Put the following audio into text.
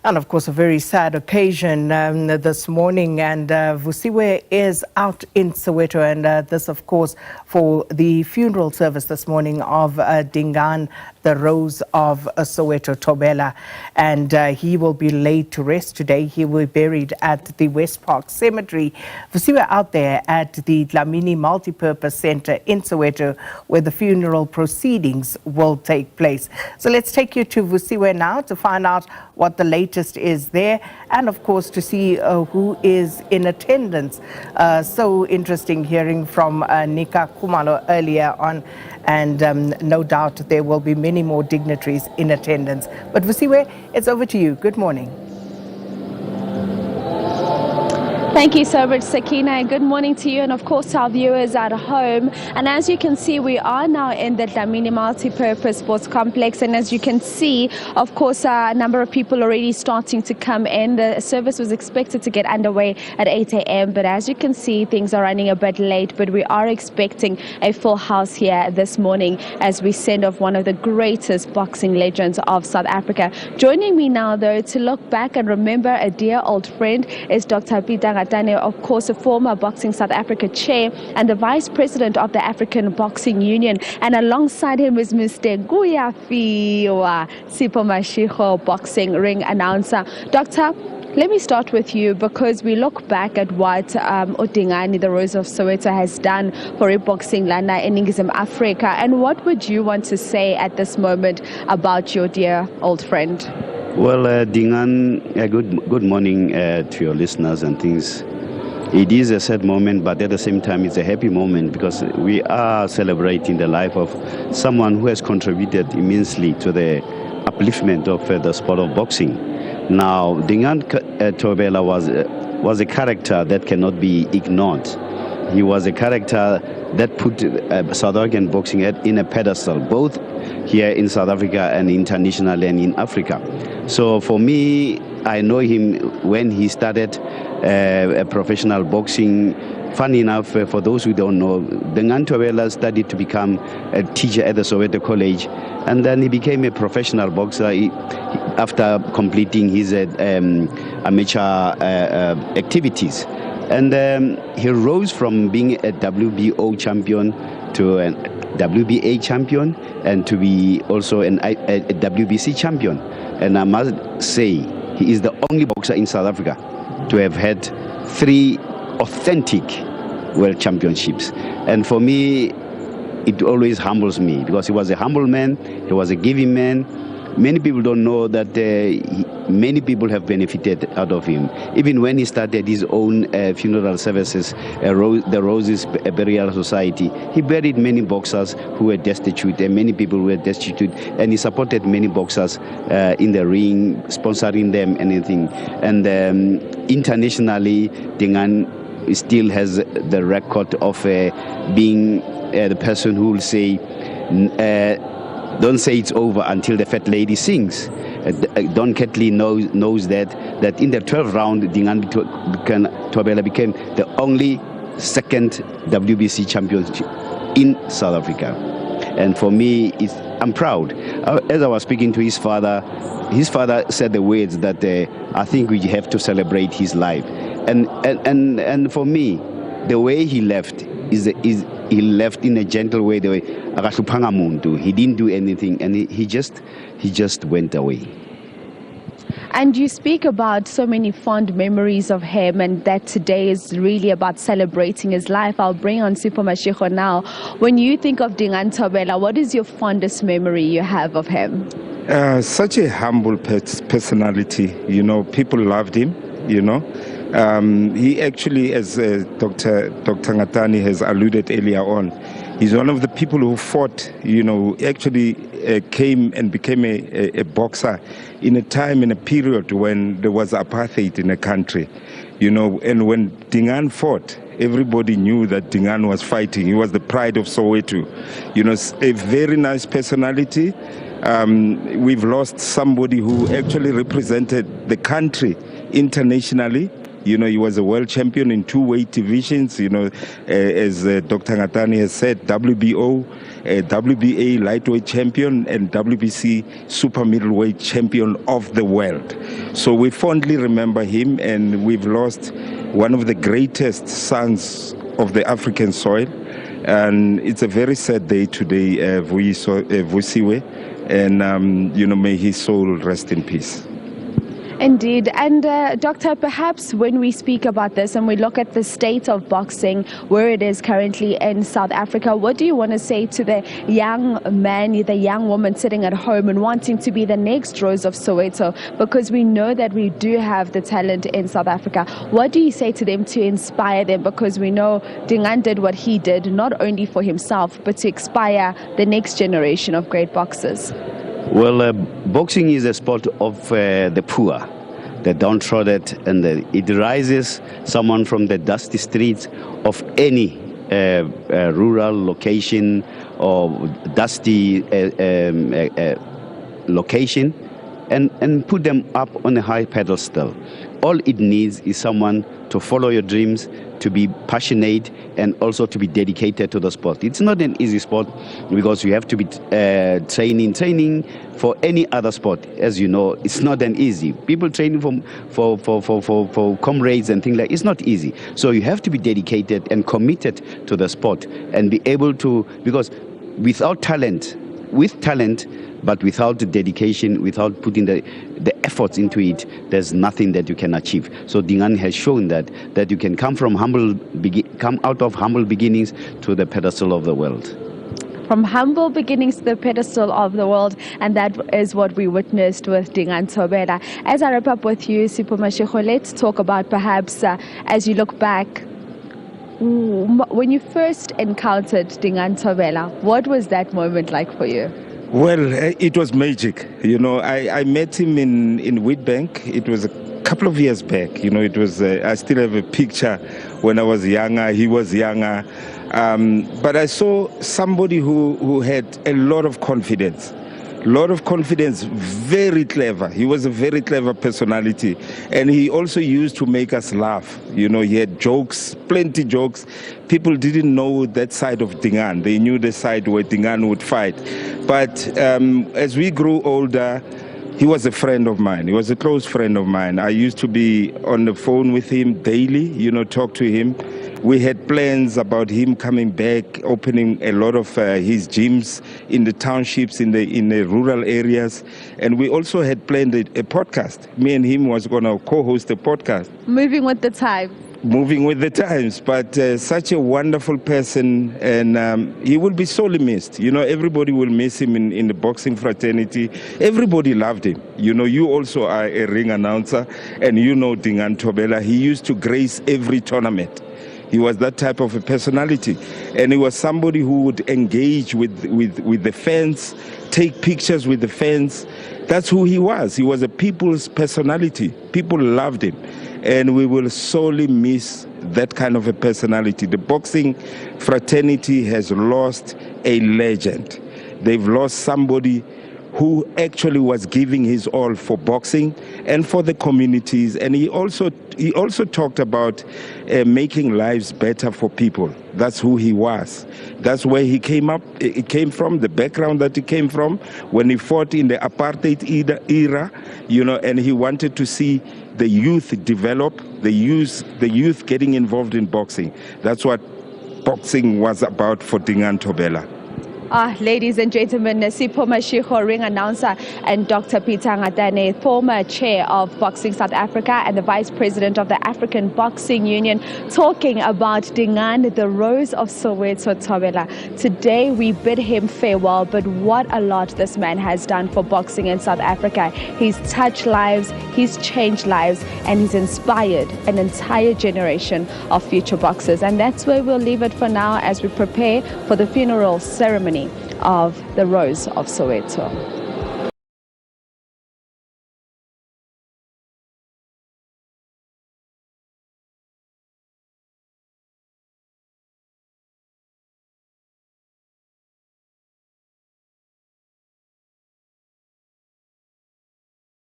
And of course, a very sad occasion this morning, and Vusiwe is out in Soweto, and this, of course, for the funeral service this morning of Dingaan, the Rose of Soweto, Thobela, and he will be laid to rest today. He will be buried at the West Park Cemetery. Vusiwe out there at the Dlamini Multipurpose Center in Soweto, where the funeral proceedings will take place. So let's take you to Vusiwe now to find out what the latest is there, and of course to see who is in attendance. So interesting hearing from Nika Khumalo earlier on, and no doubt there will be many more dignitaries in attendance. But Vusiwe, it's over to you. Good morning. Thank you so much, Sakina. Good morning to you and, of course, our viewers at home. And as you can see, we are now in the Dlamini Multipurpose Sports Complex. And as you can see, of course, a number of people already starting to come in. The service was expected to get underway at 8 a.m. But as you can see, things are running a bit late. But we are expecting a full house here this morning as we send off one of the greatest boxing legends of South Africa. Joining me now, though, to look back and remember a dear old friend is Dr. Peter Ngatane, of course, a former Boxing South Africa chair and the vice president of the African Boxing Union. And alongside him is Mr. Guyafiwa Sipho Mashego, boxing ring announcer. Doctor, let me start with you, because we look back at what Dingaan, the Rose of Soweto, has done for boxing lana in Ningizim Africa. And what would you want to say at this moment about your dear old friend? Well, Dingaan, good morning to your listeners and things. It is a sad moment, but at the same time, it's a happy moment because we are celebrating the life of someone who has contributed immensely to the upliftment of the sport of boxing. Now, Dingaan Thobela was a character that cannot be ignored. He was a character that put South African boxing in a pedestal, both here in South Africa and internationally and in Africa. So for me, I know him when he started professional boxing. Funny enough, for those who don't know, Dingaan Thobela studied to become a teacher at the Soweto College, and then he became a professional boxer after completing his amateur activities. And he rose from being a WBO champion to a WBA champion, and to be also a WBC champion. And I must say, he is the only boxer in South Africa to have had 3 authentic world championships. And for me, it always humbles me, because he was a humble man, he was a giving man. Many people don't know that many people have benefited out of him. Even when he started his own funeral services, the Roses Burial Society, he buried many boxers who were destitute, and many people were destitute, and he supported many boxers in the ring, sponsoring them, anything. And internationally, Dingaan still has the record of being the person who will say, don't say it's over until the fat lady sings. Don Ketley knows that in the 12th round, Dingaan Thobela became the only second WBC champion in South Africa. And for me, I'm proud. As I was speaking to his father said the words that I think we have to celebrate his life. And for me, the way he left he left in a gentle way. The way he didn't do anything, and he just went away. And you speak about so many fond memories of him, and that today is really about celebrating his life. I'll bring on Sipho Mashego now. When you think of Dingaan Thobela, what is your fondest memory you have of him? Such a humble personality. You know, people loved him. You know. He actually, as Dr. Ngatane has alluded earlier on, he's one of the people who fought, you know, actually came and became a boxer in a time, in a period when there was apartheid in the country, you know. And when Dingaan fought, everybody knew that Dingaan was fighting. He was the pride of Soweto. You know, a very nice personality. We've lost somebody who actually represented the country internationally You know, he was a world champion in 2 weight divisions, you know, as Dr. Ngatani has said, WBO, WBA lightweight champion, and WBC super middleweight champion of the world. So we fondly remember him, and we've lost one of the greatest sons of the African soil. And it's a very sad day today, Vusiwe, and, you know, may his soul rest in peace. Indeed. And Doctor, perhaps when we speak about this and we look at the state of boxing, where it is currently in South Africa, what do you want to say to the young man, the young woman sitting at home and wanting to be the next Rose of Soweto? Because we know that we do have the talent in South Africa. What do you say to them to inspire them? Because we know Dingaan did what he did, not only for himself, but to inspire the next generation of great boxers. Well, boxing is a sport of the poor, the downtrodden, and it rises someone from the dusty streets of any rural location or dusty location and put them up on a high pedestal. All it needs is someone to follow your dreams, to be passionate, and also to be dedicated to the sport. It's not an easy sport because you have to be training for any other sport. As you know, it's not an easy. People training for comrades and things like it's not easy. So you have to be dedicated and committed to the sport and be able to, because without talent, with talent, but without the dedication, without putting the efforts into it, there's nothing that you can achieve. So Dingaan has shown that you can come out of humble beginnings to the pedestal of the world. From humble beginnings to the pedestal of the world, and that is what we witnessed with Dingaan Thobela. As I wrap up with you, Sipho Mashego, let's talk about perhaps as you look back, when you first encountered Dingaan Thobela, what was that moment like for you? Well, it was magic. You know, I met him in Witbank. It was a couple of years back. You know, it was, I still have a picture when I was younger, he was younger. But I saw somebody who had a lot of confidence. Very clever. He was a very clever personality. And he also used to make us laugh. You know, he had jokes, plenty jokes. People didn't know that side of Dingaan. They knew the side where Dingaan would fight. But as we grew older, he was a friend of mine. He was a close friend of mine. I used to be on the phone with him daily, you know, talk to him. We had plans about him coming back, opening a lot of his gyms in the townships, in the rural areas. And we also had planned a podcast. Me and him was going to co-host a podcast. Moving with the times. Moving with the times, but such a wonderful person, and he will be sorely missed. You know, everybody will miss him in the boxing fraternity. Everybody loved him. You know, you also are a ring announcer, and you know Dingaan Thobela. He used to grace every tournament. He was that type of a personality, and he was somebody who would engage with the fans, take pictures with the fans. That's who he was. He was a people's personality. People loved him, and we will sorely miss that kind of a personality. The boxing fraternity has lost a legend. They've lost somebody who actually was giving his all for boxing and for the communities. And he also talked about making lives better for people. That's who he was. That's where he came up. It came from the background that he came from when he fought in the apartheid era, you know, and he wanted to see the youth develop, the youth getting involved in boxing. That's what boxing was about for Dingaan Thobela. Ladies and gentlemen, Sipho Mashego, ring announcer, and Dr. Peter Ngatani, former chair of Boxing South Africa and the vice president of the African Boxing Union, talking about Dingaan, the Rose of Soweto Thobela. Today we bid him farewell, but what a lot this man has done for boxing in South Africa. He's touched lives, he's changed lives, and he's inspired an entire generation of future boxers. And that's where we'll leave it for now as we prepare for the funeral ceremony of the Rose of Soweto.